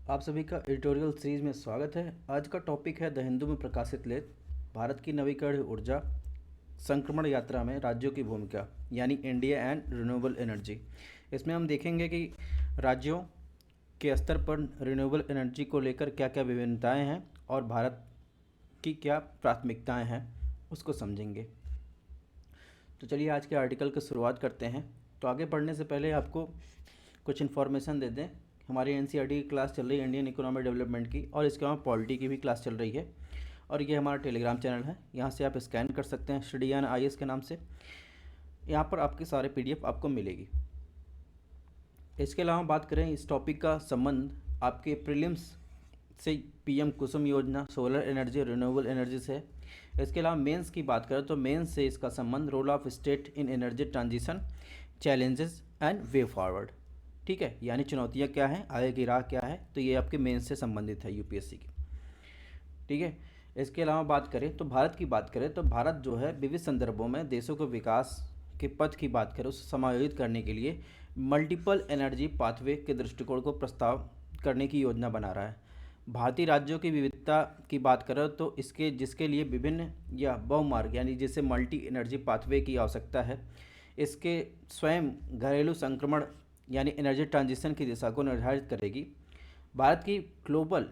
आप सभी का एडिटोरियल सीरीज में स्वागत है। आज का टॉपिक है द हिंदू में प्रकाशित लेख, भारत की नवीकरणीय ऊर्जा संक्रमण यात्रा में राज्यों की भूमिका, यानी इंडिया एंड रिन्यूएबल एनर्जी। इसमें हम देखेंगे कि राज्यों के स्तर पर रिन्यूएबल एनर्जी को लेकर क्या क्या विभिन्नताएं हैं और भारत की क्या प्राथमिकताएं हैं, उसको समझेंगे। तो चलिए आज के आर्टिकल की शुरुआत करते हैं। तो आगे बढ़ने से पहले आपको कुछ इन्फॉर्मेशन दे दें। हमारी एनसीईआरटी की क्लास चल रही है इंडियन इकोनॉमिक डेवलपमेंट की, और इसके अलावा पॉलिटी की भी क्लास चल रही है। और ये हमारा टेलीग्राम चैनल है, यहाँ से आप स्कैन कर सकते हैं स्टडीयान IAS के नाम से। यहाँ पर आपके सारे PDF आपको मिलेगी। इसके अलावा बात करें इस टॉपिक का संबंध आपके प्रीलिम्स से PM कुसुम योजना, सोलर एनर्जी, रिन्यूएबल एनर्जी से है। इसके अलावा मेंस की बात करें तो मेंस से इसका संबंध role of state in energy transition, challenges and way forward. ठीक है, यानी चुनौतियाँ क्या हैं, आगे की राह क्या है, तो ये आपके मेंस से संबंधित है UPSC की। ठीक है, इसके अलावा बात करें तो भारत की बात करें तो भारत जो है विविध संदर्भों में देशों को विकास के पथ की बात करें उसे समायोजित करने के लिए मल्टीपल एनर्जी पाथवे के दृष्टिकोण को प्रस्ताव करने की योजना बना रहा है। भारतीय राज्यों की विविधता की बात करें तो इसके जिसके लिए विभिन्न या बहुमार्ग यानी जिसे मल्टी एनर्जी पाथवे की आवश्यकता है, इसके स्वयं घरेलू संक्रमण यानी एनर्जी ट्रांजिशन की दिशा को निर्धारित करेगी। भारत की ग्लोबल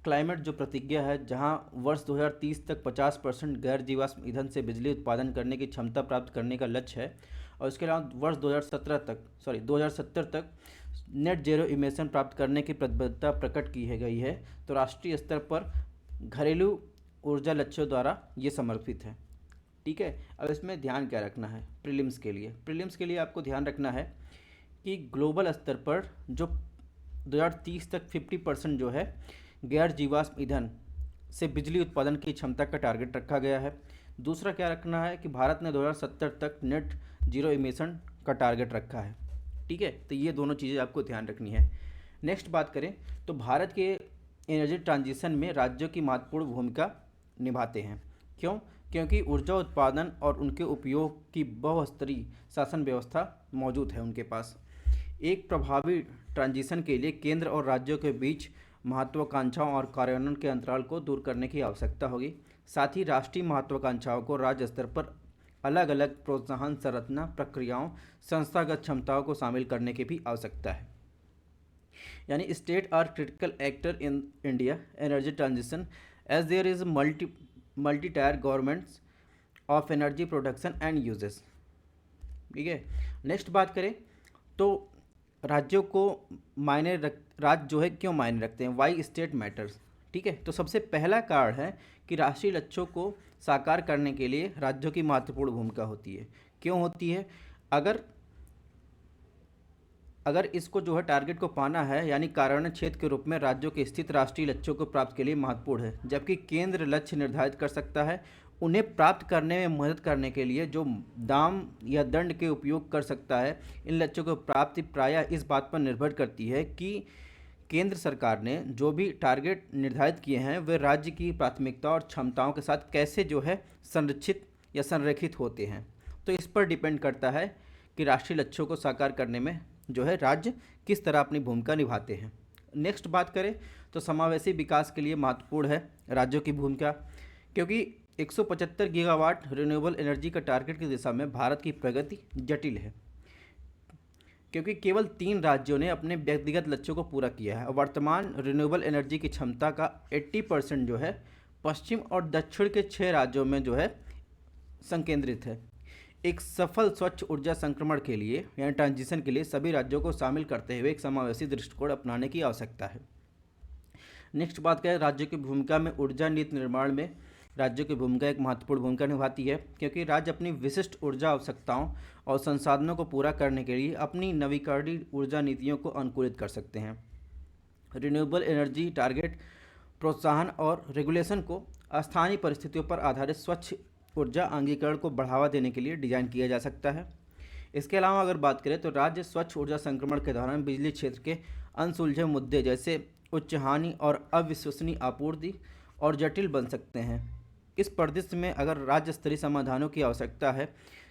क्लाइमेट जो प्रतिज्ञा है, जहां वर्ष 2030 तक 50% गैर जीवाश्म ईंधन से बिजली उत्पादन करने की क्षमता प्राप्त करने का लक्ष्य है, और इसके अलावा वर्ष 2070 तक नेट जीरो इमिशन प्राप्त करने की प्रतिबद्धता प्रकट की है गई है। तो राष्ट्रीय स्तर पर घरेलू ऊर्जा लक्ष्यों द्वारा ये समर्पित है। ठीक है, अब इसमें ध्यान क्या रखना है प्रीलिम्स के लिए आपको ध्यान रखना है कि ग्लोबल स्तर पर जो 2030 तक 50% जो है गैर जीवाश्म ईंधन से बिजली उत्पादन की क्षमता का टारगेट रखा गया है। दूसरा क्या रखना है कि भारत ने 2070 तक नेट जीरो इमिशन का टारगेट रखा है। ठीक है, तो ये दोनों चीज़ें आपको ध्यान रखनी है। नेक्स्ट बात करें तो भारत के एनर्जी ट्रांजिशन में राज्यों की महत्वपूर्ण भूमिका निभाते हैं। क्यों? क्योंकि ऊर्जा उत्पादन और उनके उपयोग की बहुस्तरीय शासन व्यवस्था मौजूद है उनके पास। एक प्रभावी ट्रांजिशन के लिए केंद्र और राज्यों के बीच महत्वाकांक्षाओं और कार्यान्वयन के अंतराल को दूर करने की आवश्यकता होगी। साथ ही राष्ट्रीय महत्वाकांक्षाओं को राज्य स्तर पर अलग अलग प्रोत्साहन संरचना प्रक्रियाओं, संस्थागत क्षमताओं को शामिल करने की भी आवश्यकता है। यानी state are critical actor in India energy transition as there is multi tier governments of energy production and uses. ठीक है, नेक्स्ट बात करें तो राज्यों को राज्य जो है क्यों मायने रखते हैं, वाई स्टेट मैटर्स। ठीक है, तो सबसे पहला कारण है कि राष्ट्रीय लक्ष्यों को साकार करने के लिए राज्यों की महत्वपूर्ण भूमिका होती है। क्यों होती है? अगर अगर इसको जो है टारगेट को पाना है, यानी कार्यान्वयन क्षेत्र के रूप में राज्यों के स्थित राष्ट्रीय लक्ष्यों को प्राप्त के लिए महत्वपूर्ण है, जबकि केंद्र लक्ष्य निर्धारित कर सकता है। उन्हें प्राप्त करने में मदद करने के लिए जो दाम या दंड के उपयोग कर सकता है। इन लक्ष्यों को प्राप्ति प्रायः इस बात पर निर्भर करती है कि केंद्र सरकार ने जो भी टारगेट निर्धारित किए हैं वे राज्य की प्राथमिकता और क्षमताओं के साथ कैसे जो है संरक्षित या संरेखित होते हैं। तो इस पर डिपेंड करता है कि राष्ट्रीय लक्ष्यों को साकार करने में जो है राज्य किस तरह अपनी भूमिका निभाते हैं। नेक्स्ट बात करें तो समावेशी विकास के लिए महत्वपूर्ण है राज्यों की भूमिका, क्योंकि 175 गीगावाट रिन्यूएबल एनर्जी का टारगेट की दिशा में भारत की प्रगति जटिल है, क्योंकि केवल 3 राज्यों ने अपने व्यक्तिगत लक्ष्यों को पूरा किया है। वर्तमान रिन्यूएबल एनर्जी की क्षमता का 80% जो है पश्चिम और दक्षिण के 6 राज्यों में जो है संकेंद्रित है। एक सफल स्वच्छ ऊर्जा संक्रमण के लिए यानी ट्रांजिशन के लिए सभी राज्यों को शामिल करते हुए एक समावेशी दृष्टिकोण अपनाने की आवश्यकता है। नेक्स्ट बात करें राज्यों की भूमिका में, ऊर्जा नीति निर्माण में राज्यों की भूमिका एक महत्वपूर्ण भूमिका निभाती है, क्योंकि राज्य अपनी विशिष्ट ऊर्जा आवश्यकताओं और संसाधनों को पूरा करने के लिए अपनी नवीकरणीय ऊर्जा नीतियों को अनुकूलित कर सकते हैं। रिन्यूएबल एनर्जी टारगेट, प्रोत्साहन और रेगुलेशन को स्थानीय परिस्थितियों पर आधारित स्वच्छ ऊर्जा अंगीकरण को बढ़ावा देने के लिए डिजाइन किया जा सकता है। इसके अलावा अगर बात करें तो राज्य स्वच्छ ऊर्जा संक्रमण के दौरान बिजली क्षेत्र के अनसुलझे मुद्दे जैसे उच्च हानि और अविश्वसनीय आपूर्ति और जटिल बन सकते हैं। इस परिदृश्य में अगर राज्य स्तरीय समाधानों की आवश्यकता है,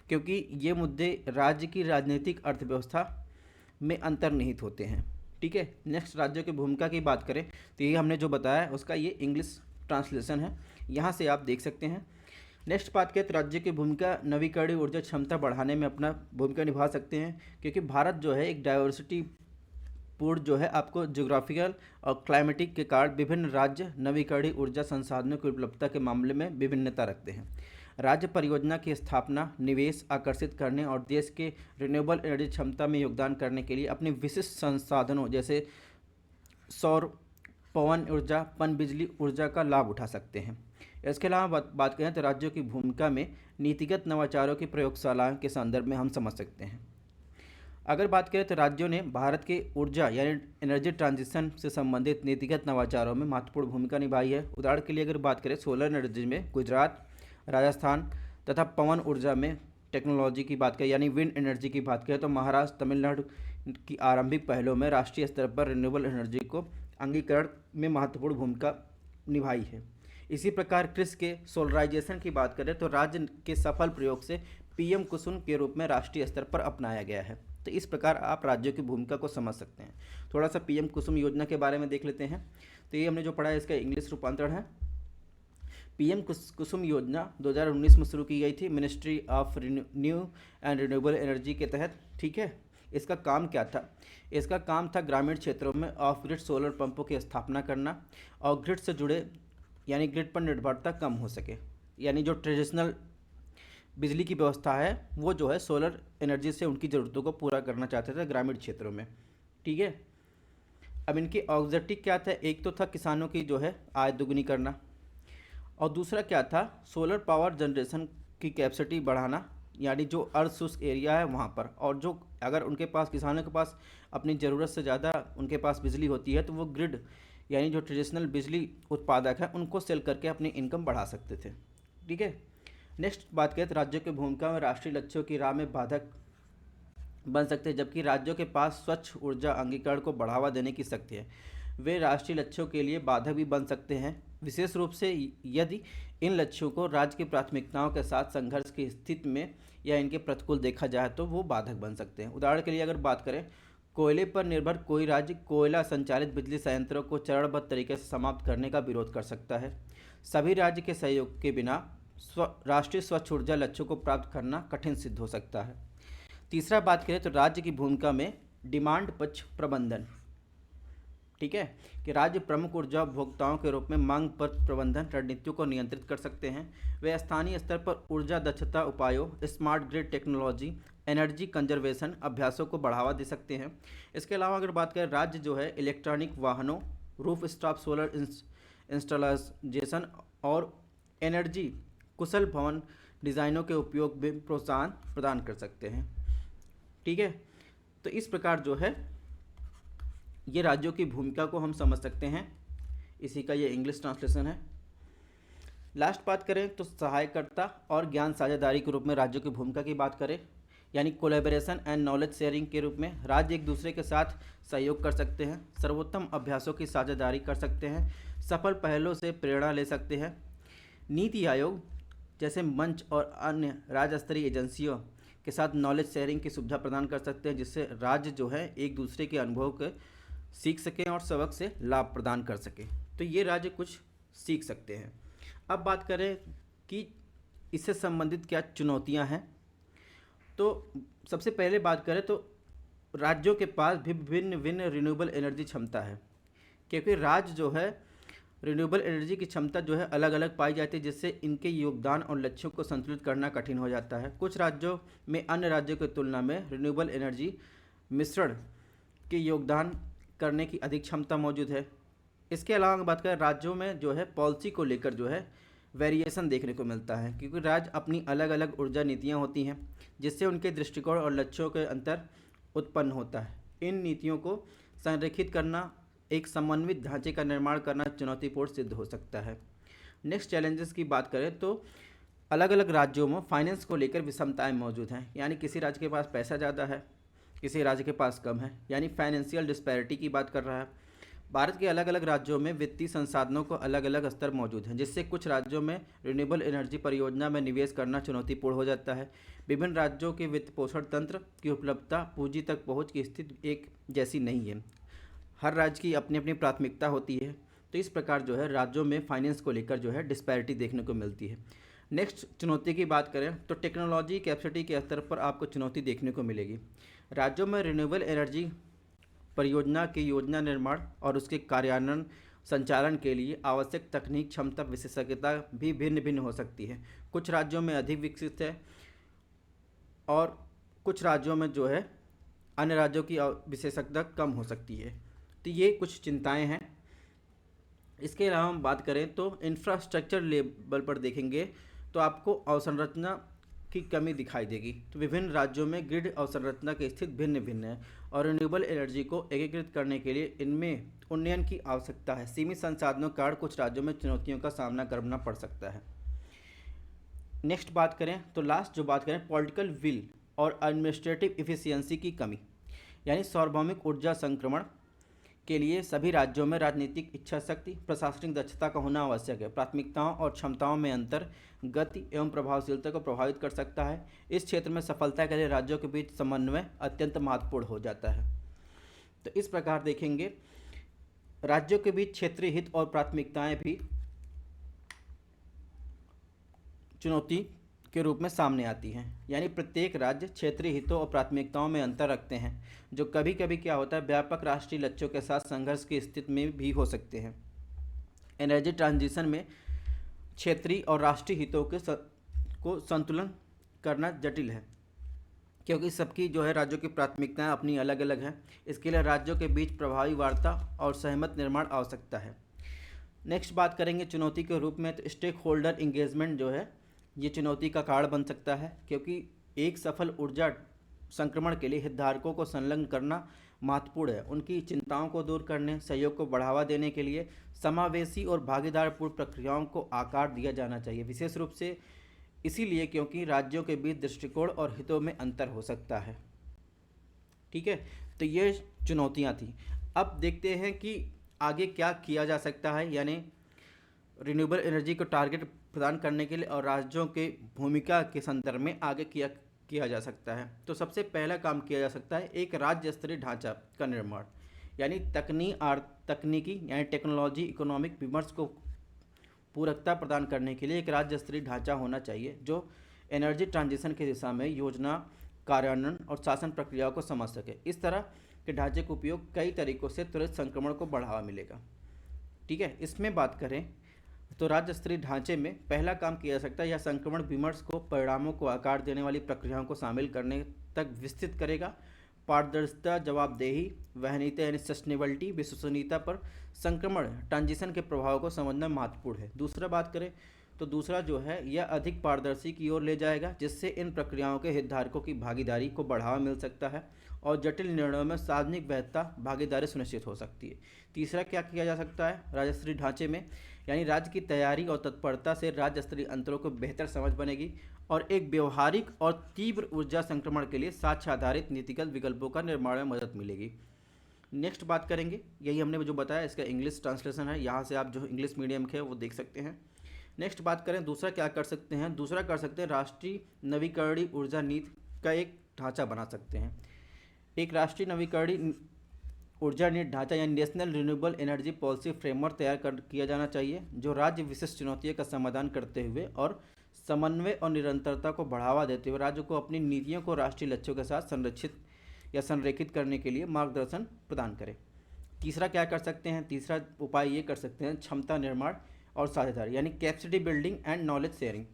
क्योंकि ये मुद्दे राज्य की राजनीतिक अर्थव्यवस्था में अंतर्निहित होते हैं। ठीक है। नेक्स्ट, राज्यों की भूमिका की बात करें तो ये हमने जो बताया है उसका ये इंग्लिश ट्रांसलेशन है, यहाँ से आप देख सकते हैं। नेक्स्ट बात करें तो राज्य की भूमिका नवीकरणीय ऊर्जा क्षमता बढ़ाने में अपना भूमिका निभा सकते हैं, क्योंकि भारत जो है एक डाइवर्सिटी पूर्ण जो है आपको ज्योग्राफिकल और क्लाइमेटिक के कारण विभिन्न राज्य नवीकरणीय ऊर्जा संसाधनों की उपलब्धता के मामले में विभिन्नता रखते हैं। राज्य परियोजना की स्थापना निवेश आकर्षित करने और देश के रिन्यूएबल एनर्जी क्षमता में योगदान करने के लिए अपने विशिष्ट संसाधनों जैसे सौर, पवन ऊर्जा, पन बिजली ऊर्जा का लाभ उठा सकते हैं। इसके अलावा बात करें तो राज्यों की भूमिका में नीतिगत नवाचारों की प्रयोगशालाओं के संदर्भ में हम समझ सकते हैं। अगर बात करें तो राज्यों ने भारत के ऊर्जा यानी एनर्जी ट्रांजिशन से संबंधित नीतिगत नवाचारों में महत्वपूर्ण भूमिका निभाई है। उदाहरण के लिए अगर बात करें सोलर एनर्जी में गुजरात, राजस्थान तथा पवन ऊर्जा में टेक्नोलॉजी की बात करें यानी विंड एनर्जी की बात करें तो महाराष्ट्र, तमिलनाडु की आरंभिक पहलों में राष्ट्रीय स्तर पर रिन्यूएबल एनर्जी को अंगीकरण में महत्वपूर्ण भूमिका निभाई है। इसी प्रकार कृषि के सोलराइजेशन की बात करें तो राज्य के सफल प्रयोग से पीएम कुसुम के रूप में राष्ट्रीय स्तर पर अपनाया गया है। तो इस प्रकार आप राज्यों की भूमिका को समझ सकते हैं। थोड़ा सा पीएम कुसुम योजना के बारे में देख लेते हैं। तो ये हमने जो पढ़ा है इसका इंग्लिश रूपांतरण है। पीएम कुसुम योजना 2019 में शुरू की गई थी ministry of new and renewable energy के तहत। ठीक है, इसका काम क्या था? इसका काम था ग्रामीण क्षेत्रों में ऑफ ग्रिड सोलर पंपों की स्थापना करना और ग्रिड से जुड़े यानी ग्रिड पर निर्भरता कम हो सके, यानी जो ट्रेडिशनल बिजली की व्यवस्था है वो जो है सोलर एनर्जी से उनकी ज़रूरतों को पूरा करना चाहते थे ग्रामीण क्षेत्रों में। ठीक है, अब इनकी ऑब्जेक्टिव क्या था? एक तो था किसानों की जो है आय दुगनी करना, और दूसरा क्या था? सोलर पावर जनरेशन की कैपेसिटी बढ़ाना, यानी जो अर्ध शुष्क एरिया है वहाँ पर, और जो अगर उनके पास किसानों के पास अपनी ज़रूरत से ज़्यादा उनके पास बिजली होती है तो वो ग्रिड यानी जो ट्रेडिशनल बिजली उत्पादक है उनको सेल करके अपनी इनकम बढ़ा सकते थे। ठीक है, नेक्स्ट बात करें तो राज्यों की भूमिका में राष्ट्रीय लक्ष्यों की राह में बाधक बन सकते हैं। जबकि राज्यों के पास स्वच्छ ऊर्जा अंगीकरण को बढ़ावा देने की शक्ति है, वे राष्ट्रीय लक्ष्यों के लिए बाधक भी बन सकते हैं, विशेष रूप से यदि इन लक्ष्यों को राज्य की प्राथमिकताओं के साथ संघर्ष की स्थिति में या इनके प्रतिकूल देखा जाए तो वो बाधक बन सकते हैं। उदाहरण के लिए अगर बात करें, कोयले पर निर्भर कोई राज्य कोयला संचालित बिजली संयंत्रों को चरणबद्ध तरीके से समाप्त करने का विरोध कर सकता है। सभी राज्य के सहयोग के बिना राष्ट्रीय स्वच्छ ऊर्जा लक्ष्यों को प्राप्त करना कठिन सिद्ध हो सकता है। तीसरा बात करें तो राज्य की भूमिका में डिमांड पक्ष प्रबंधन। ठीक है, कि राज्य प्रमुख ऊर्जा उपभोक्ताओं के रूप में मांग पर प्रबंधन रणनीतियों को नियंत्रित कर सकते हैं। वे स्थानीय स्तर पर ऊर्जा दक्षता उपायों, smart grid technology, energy conservation अभ्यासों को बढ़ावा दे सकते हैं। इसके अलावा अगर बात करें, राज्य जो है इलेक्ट्रॉनिक वाहनों, रूफ स्टॉप सोलर इंस्टॉलेशन और एनर्जी कुशल भवन डिज़ाइनों के उपयोग में प्रोत्साहन प्रदान कर सकते हैं। ठीक है, तो इस प्रकार जो है ये राज्यों की भूमिका को हम समझ सकते हैं। इसी का ये इंग्लिश ट्रांसलेशन है। लास्ट बात करें तो सहायकर्ता और ज्ञान साझेदारी के रूप में राज्यों की भूमिका की बात करें, यानी कोलैबोरेशन एंड नॉलेज शेयरिंग के रूप में राज्य एक दूसरे के साथ सहयोग कर सकते हैं, सर्वोत्तम अभ्यासों की साझेदारी कर सकते हैं, सफल पहलों से प्रेरणा ले सकते हैं। नीति आयोग जैसे मंच और अन्य राज्य स्तरीय एजेंसियों के साथ नॉलेज शेयरिंग की सुविधा प्रदान कर सकते हैं, जिससे राज्य जो है एक दूसरे के अनुभव को सीख सकें और सबक से लाभ प्रदान कर सकें। तो ये राज्य कुछ सीख सकते हैं। अब बात करें कि इससे संबंधित क्या चुनौतियां हैं, तो सबसे पहले बात करें तो राज्यों के पास भी भिन्न भिन्न रिन्यूएबल एनर्जी क्षमता है, क्योंकि राज्य जो है रिन्यूएबल एनर्जी की क्षमता जो है अलग अलग पाई जाती है, जिससे इनके योगदान और लक्ष्यों को संतुलित करना कठिन हो जाता है। कुछ राज्यों में अन्य राज्यों की तुलना में रिन्यूएबल एनर्जी मिश्रण के योगदान करने की अधिक क्षमता मौजूद है। इसके अलावा बात करें, राज्यों में जो है पॉलिसी को लेकर जो है वेरिएशन देखने को मिलता है, क्योंकि राज्य अपनी अलग अलग ऊर्जा नीतियाँ होती हैं, जिससे उनके दृष्टिकोण और लक्ष्यों के अंतर उत्पन्न होता है। इन नीतियों को संरेखित करना, एक समन्वित ढांचे का निर्माण करना चुनौतीपूर्ण सिद्ध हो सकता है। नेक्स्ट चैलेंजेस की बात करें तो अलग अलग राज्यों में फाइनेंस को लेकर विषमताएं मौजूद हैं, यानी किसी राज्य के पास पैसा ज़्यादा है, किसी राज्य के पास कम है, यानी फाइनेंशियल डिस्पैरिटी की बात कर रहा है। भारत के अलग अलग राज्यों में वित्तीय संसाधनों को अलग अलग स्तर मौजूद हैं, जिससे कुछ राज्यों में रिन्यूएबल एनर्जी परियोजना में निवेश करना चुनौतीपूर्ण हो जाता है। विभिन्न राज्यों के वित्त पोषण तंत्र की उपलब्धता, पूंजी तक पहुंच की स्थिति एक जैसी नहीं है। हर राज्य की अपनी अपनी प्राथमिकता होती है, तो इस प्रकार जो है राज्यों में फाइनेंस को लेकर जो है डिस्पैरिटी देखने को मिलती है। नेक्स्ट चुनौती की बात करें तो टेक्नोलॉजी कैपेसिटी के स्तर पर आपको चुनौती देखने को मिलेगी। राज्यों में रिन्यूएबल एनर्जी परियोजना की योजना निर्माण और उसके कार्यान्वयन संचालन के लिए आवश्यक तकनीक क्षमता विशेषज्ञता भी भिन्न भिन्न हो सकती है। कुछ राज्यों में अधिक विकसित है और कुछ राज्यों में जो है अन्य राज्यों की विशेषज्ञता कम हो सकती है। तो ये कुछ चिंताएं हैं। इसके अलावा हम बात करें तो इंफ्रास्ट्रक्चर लेवल पर देखेंगे तो आपको अवसंरचना की कमी दिखाई देगी। तो विभिन्न राज्यों में ग्रिड अवसंरचना की स्थिति भिन्न भिन्न है और रिन्यूएबल एनर्जी को एकीकृत करने के लिए इनमें उन्नयन की आवश्यकता है। सीमित संसाधनों के कारण कुछ राज्यों में चुनौतियों का सामना करना पड़ सकता है। नेक्स्ट बात करें तो लास्ट जो बात करें पॉलिटिकल विल और एडमिनिस्ट्रेटिव इफिशियंसी की कमी, यानी सार्वभौमिक ऊर्जा संक्रमण के लिए सभी राज्यों में राजनीतिक इच्छा शक्ति प्रशासनिक दक्षता का होना आवश्यक है। प्राथमिकताओं और क्षमताओं में अंतर गति एवं प्रभावशीलता को प्रभावित कर सकता है। इस क्षेत्र में सफलता के लिए राज्यों के बीच समन्वय अत्यंत महत्वपूर्ण हो जाता है। तो इस प्रकार देखेंगे राज्यों के बीच क्षेत्रीय हित और प्राथमिकताएं भी चुनौती के रूप में सामने आती हैं। यानी प्रत्येक राज्य क्षेत्रीय हितों और प्राथमिकताओं में अंतर रखते हैं, जो कभी कभी क्या होता है व्यापक राष्ट्रीय लक्ष्यों के साथ संघर्ष की स्थिति में भी हो सकते हैं। एनर्जी ट्रांजिशन में क्षेत्रीय और राष्ट्रीय हितों को संतुलन करना जटिल है, क्योंकि सबकी जो है राज्यों की प्राथमिकताएं अपनी अलग अलग हैं। इसके लिए राज्यों के बीच प्रभावी वार्ता और सहमत निर्माण आवश्यकता है। नेक्स्ट बात करेंगे चुनौती के रूप में तो स्टेक होल्डर इंगेजमेंट जो है ये चुनौती का कारण बन सकता है, क्योंकि एक सफल ऊर्जा संक्रमण के लिए हितधारकों को संलग्न करना महत्वपूर्ण है। उनकी चिंताओं को दूर करने सहयोग को बढ़ावा देने के लिए समावेशी और भागीदारपूर्ण प्रक्रियाओं को आकार दिया जाना चाहिए, विशेष रूप से इसीलिए क्योंकि राज्यों के बीच दृष्टिकोण और हितों में अंतर हो सकता है। ठीक है, तो ये चुनौतियाँ थी। अब देखते हैं कि आगे क्या किया जा सकता है, यानी रिन्यूएबल एनर्जी को टारगेट प्रदान करने के लिए और राज्यों के भूमिका के संदर्भ में आगे किया जा सकता है। तो सबसे पहला काम किया जा सकता है एक राज्य स्तरीय ढांचा का निर्माण, यानी तकनीकी यानी टेक्नोलॉजी इकोनॉमिक विमर्श को पूरकता प्रदान करने के लिए एक राज्य स्तरीय ढांचा होना चाहिए जो एनर्जी ट्रांजिशन की दिशा में योजना कार्यान्वयन और शासन प्रक्रियाओं को समझ सके। इस तरह के ढांचे का उपयोग कई तरीकों से त्वरित संक्रमण को बढ़ावा मिलेगा। ठीक है, इसमें बात करें तो राज्य स्तरीय ढांचे में पहला काम किया जा सकता है यह संक्रमण विमर्श को परिणामों को आकार देने वाली प्रक्रियाओं को शामिल करने तक विस्तृत करेगा। पारदर्शिता जवाबदेही वहनीयता यानी सस्टेनेबिलिटी विश्वसनीयता पर संक्रमण ट्रांजिशन के प्रभाव को समझना महत्वपूर्ण है। दूसरा बात करें तो दूसरा जो है यह अधिक पारदर्शी की ओर ले जाएगा, जिससे इन प्रक्रियाओं के हितधारकों की भागीदारी को बढ़ावा मिल सकता है और जटिल निर्णयों में सार्वजनिक वैधता भागीदारी सुनिश्चित हो सकती है। तीसरा क्या किया जा सकता है राज्य स्तरीय ढांचे में, यानी राज्य की तैयारी और तत्परता से राज्य स्तरीय अंतरों को बेहतर समझ बनेगी और एक व्यवहारिक और तीव्र ऊर्जा संक्रमण के लिए साक्ष्य आधारित नीतिगत विकल्पों का निर्माण में मदद मिलेगी। नेक्स्ट बात करेंगे, यही हमने जो बताया इसका इंग्लिश ट्रांसलेशन है, यहाँ से आप जो इंग्लिश मीडियम के वो देख सकते हैं। नेक्स्ट बात करें दूसरा क्या कर सकते हैं, दूसरा कर सकते हैं राष्ट्रीय नवीकरणीय ऊर्जा नीति का एक ढांचा बना सकते हैं। एक राष्ट्रीय नवीकरणीय ऊर्जा नीति ढांचा यानी national renewable energy policy framework किया जाना चाहिए, जो राज्य विशिष्ट चुनौतियों का समाधान करते हुए और समन्वय और निरंतरता को बढ़ावा देते हुए राज्य को अपनी नीतियों को राष्ट्रीय लक्ष्यों के साथ संरक्षित या संरेखित करने के लिए मार्गदर्शन प्रदान करें। तीसरा क्या कर सकते हैं, तीसरा उपाय ये कर सकते हैं क्षमता निर्माण और साझेदारी यानी capacity building and knowledge sharing.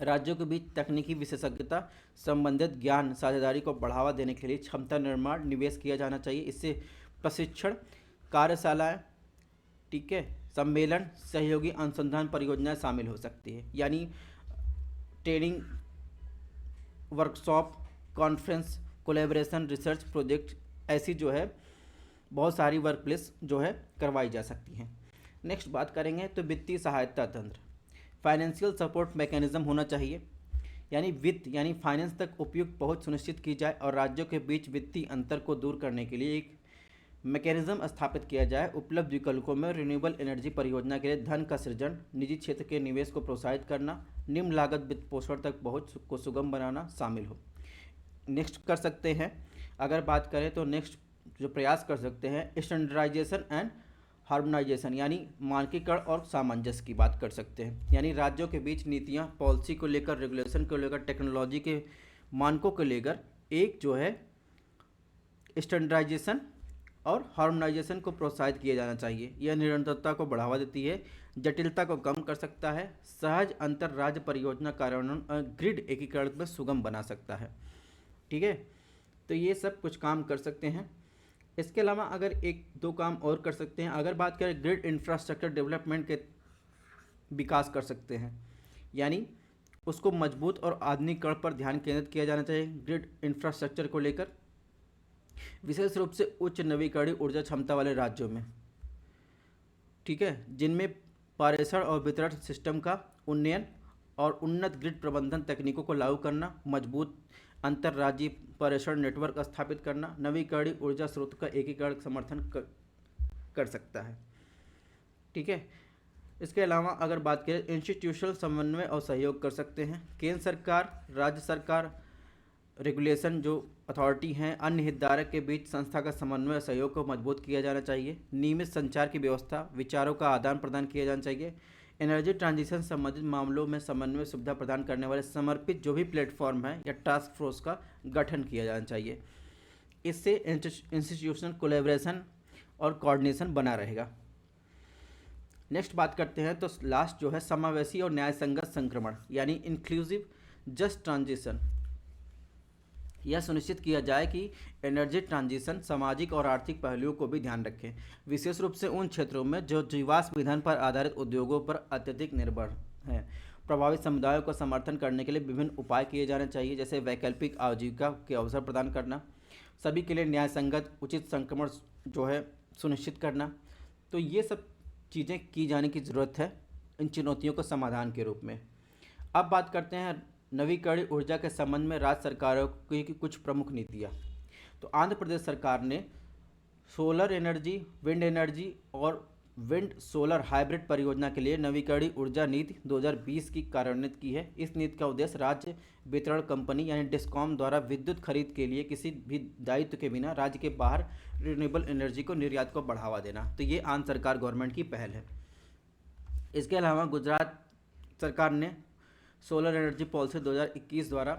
राज्यों के बीच तकनीकी विशेषज्ञता संबंधित ज्ञान साझेदारी को बढ़ावा देने के लिए क्षमता निर्माण निवेश किया जाना चाहिए। इससे प्रशिक्षण कार्यशालाएं, ठीक है, सम्मेलन सहयोगी अनुसंधान परियोजनाएं शामिल हो सकती है, यानी training workshop conference collaboration research project ऐसी जो है बहुत सारी वर्क प्लेस जो है करवाई जा सकती हैं। नेक्स्ट बात करेंगे तो वित्तीय सहायता तंत्र फाइनेंशियल सपोर्ट मैकेनिज्म होना चाहिए, यानी वित्त यानी फाइनेंस तक उपयुक्त पहुंच सुनिश्चित की जाए और राज्यों के बीच वित्तीय अंतर को दूर करने के लिए एक मैकेनिज्म स्थापित किया जाए। उपलब्ध विकल्पों में रिन्यूएबल एनर्जी परियोजना के लिए धन का सृजन, निजी क्षेत्र के निवेश को प्रोत्साहित करना, निम्न लागत वित्त पोषण तक पहुँच को सुगम बनाना शामिल हो। नेक्स्ट कर सकते हैं, अगर बात करें तो नेक्स्ट जो प्रयास कर सकते हैं स्टैंडर्डाइजेशन एंड हार्मोनाइजेशन, यानी मानकीकरण और सामंजस्य की बात कर सकते हैं। यानी राज्यों के बीच नीतियाँ, पॉलिसी को लेकर, रेगुलेशन को लेकर, टेक्नोलॉजी के मानकों को लेकर एक जो है स्टैंडर्डाइजेशन और हार्मोनाइजेशन को प्रोत्साहित किया जाना चाहिए। यह निरंतरता को बढ़ावा देती है, जटिलता को कम कर सकता है, सहज अंतर राज्य परियोजना कार्यान्वयन और ग्रिड एकीकरण में सुगम बना सकता है। ठीक है, तो ये सब कुछ काम कर सकते हैं। इसके अलावा अगर एक दो काम और कर सकते हैं, अगर बात करें ग्रिड इंफ्रास्ट्रक्चर डेवलपमेंट के विकास कर सकते हैं, यानी उसको मजबूत और आधुनिकीकरण पर ध्यान केंद्रित किया जाना चाहिए। ग्रिड इंफ्रास्ट्रक्चर को लेकर विशेष रूप से उच्च नवीकरणीय ऊर्जा क्षमता वाले राज्यों में, ठीक है, जिनमें पारेषण और वितरण सिस्टम का उन्नयन और उन्नत ग्रिड प्रबंधन तकनीकों को लागू करना, मजबूत अंतर्राज्यीय पारेषण नेटवर्क स्थापित करना, नवीकरणीय ऊर्जा स्रोत का एकीकरण समर्थन कर सकता है। ठीक है, इसके अलावा अगर बात करें इंस्टीट्यूशनल समन्वय और सहयोग कर सकते हैं। केंद्र सरकार, राज्य सरकार, रेगुलेशन जो अथॉरिटी हैं, अन्य हितधारक के बीच संस्था का समन्वय और सहयोग को मजबूत किया जाना चाहिए। नियमित संचार की व्यवस्था, विचारों का आदान प्रदान किया जाना चाहिए। एनर्जी ट्रांजिशन संबंधित मामलों में समन्वय सुविधा प्रदान करने वाले समर्पित जो भी प्लेटफॉर्म है या टास्क फोर्स का गठन किया जाना चाहिए। इससे इंस्टीट्यूशनल कोलैबोरेशन और कोऑर्डिनेशन बना रहेगा। नेक्स्ट बात करते हैं तो लास्ट जो है समावेशी और न्याय संगत संक्रमण, यानी इंक्लूसिव जस्ट ट्रांजिशन। यह सुनिश्चित किया जाए कि एनर्जी ट्रांजिशन सामाजिक और आर्थिक पहलुओं को भी ध्यान रखें, विशेष रूप से उन क्षेत्रों में जो जीवाश्म ईंधन पर आधारित उद्योगों पर अत्यधिक निर्भर हैं। प्रभावित समुदायों को समर्थन करने के लिए विभिन्न उपाय किए जाने चाहिए, जैसे वैकल्पिक आजीविका के अवसर प्रदान करना, सभी के लिए न्याय संगत उचित संक्रमण जो है सुनिश्चित करना। तो ये सब चीज़ें की जाने की ज़रूरत है इन चुनौतियों को समाधान के रूप में। अब बात करते हैं नवीकरणीय ऊर्जा के संबंध में राज्य सरकारों की कुछ प्रमुख नीतियाँ। तो आंध्र प्रदेश सरकार ने सोलर एनर्जी, विंड एनर्जी और विंड सोलर हाइब्रिड परियोजना के लिए नवीकरणीय ऊर्जा नीति 2020 की कार्यान्वित की है। इस नीति का उद्देश्य राज्य वितरण कंपनी यानी डिस्कॉम द्वारा विद्युत खरीद के लिए किसी भी दायित्व के बिना राज्य के बाहर रिन्यूएबल एनर्जी को निर्यात को बढ़ावा देना। तो ये आंध्र सरकार गवर्नमेंट की पहल है। इसके अलावा गुजरात सरकार ने सोलर एनर्जी पॉलिसी 2021 द्वारा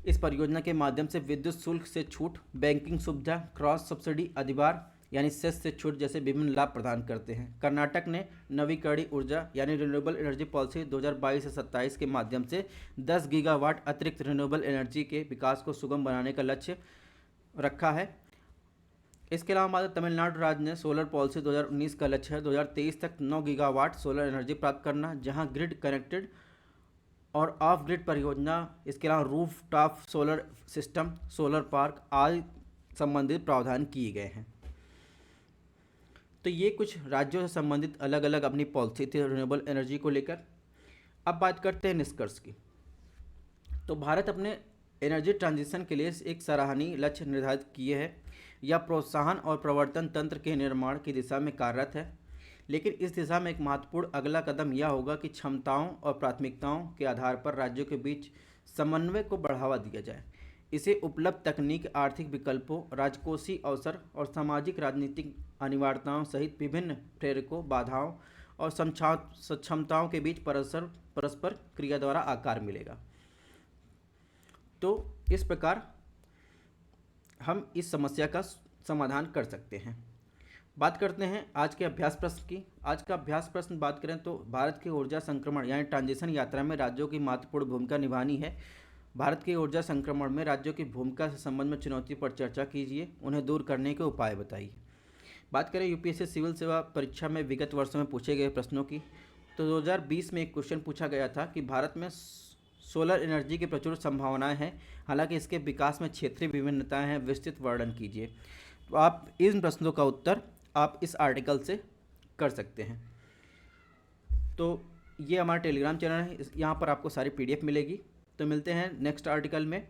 इस परियोजना के माध्यम से विद्युत शुल्क से छूट, बैंकिंग सुविधा, क्रॉस सब्सिडी अधिभार यानी सेस से छूट जैसे विभिन्न लाभ प्रदान करते हैं। कर्नाटक ने नवीकरणीय ऊर्जा यानी रिन्यूएबल एनर्जी पॉलिसी 2022 से 27 के माध्यम से 10 गीगावाट अतिरिक्त रिन्यूएबल एनर्जी के विकास को सुगम बनाने का लक्ष्य रखा है। इसके अलावा तमिलनाडु राज्य ने सोलर पॉलिसी 2019 का लक्ष्य है 2023 तक 9 गीगावाट सोलर एनर्जी प्राप्त करना, जहां ग्रिड कनेक्टेड और ऑफ ग्रिड परियोजना, इसके अलावा roof top solar system, solar park आदि संबंधित प्रावधान किए गए हैं। तो ये कुछ राज्यों से संबंधित अलग अलग अपनी पॉलिसी थी रिन्यूएबल एनर्जी को लेकर। अब बात करते हैं निष्कर्ष की। तो भारत अपने एनर्जी ट्रांजिशन के लिए एक सराहनीय लक्ष्य निर्धारित किए है या प्रोत्साहन और प्रवर्तन तंत्र के निर्माण की दिशा में कार्यरत है। लेकिन इस दिशा में एक महत्वपूर्ण अगला कदम यह होगा कि क्षमताओं और प्राथमिकताओं के आधार पर राज्यों के बीच समन्वय को बढ़ावा दिया जाए। इसे उपलब्ध तकनीक, आर्थिक विकल्पों, राजकोषीय अवसर और सामाजिक राजनीतिक अनिवार्यताओं सहित विभिन्न प्रेरकों, बाधाओं और क्षमताओं के बीच परस्पर क्रिया द्वारा आकार मिलेगा। तो इस प्रकार हम इस समस्या का समाधान कर सकते हैं। बात करते हैं आज के अभ्यास प्रश्न की। आज का अभ्यास प्रश्न बात करें तो भारत की ऊर्जा संक्रमण यानी ट्रांजिशन यात्रा में राज्यों की महत्वपूर्ण भूमिका निभानी है। भारत की ऊर्जा संक्रमण में राज्यों की भूमिका से संबंध में चुनौती पर चर्चा कीजिए, उन्हें दूर करने के उपाय बताइए। बात करें यूपीएससी सिविल सेवा परीक्षा में विगत वर्षों में पूछे गए प्रश्नों की, तो 2020 में एक क्वेश्चन पूछा गया था कि भारत में सोलर एनर्जी की प्रचुर संभावनाएं हैं, हालांकि इसके विकास में क्षेत्रीय विभिन्नताएं हैं, विस्तृत वर्णन कीजिए। तो आप इन प्रश्नों का उत्तर आप इस आर्टिकल से कर सकते हैं। तो ये हमारा टेलीग्राम चैनल है, यहाँ पर आपको सारी PDF मिलेगी। तो मिलते हैं नेक्स्ट आर्टिकल में।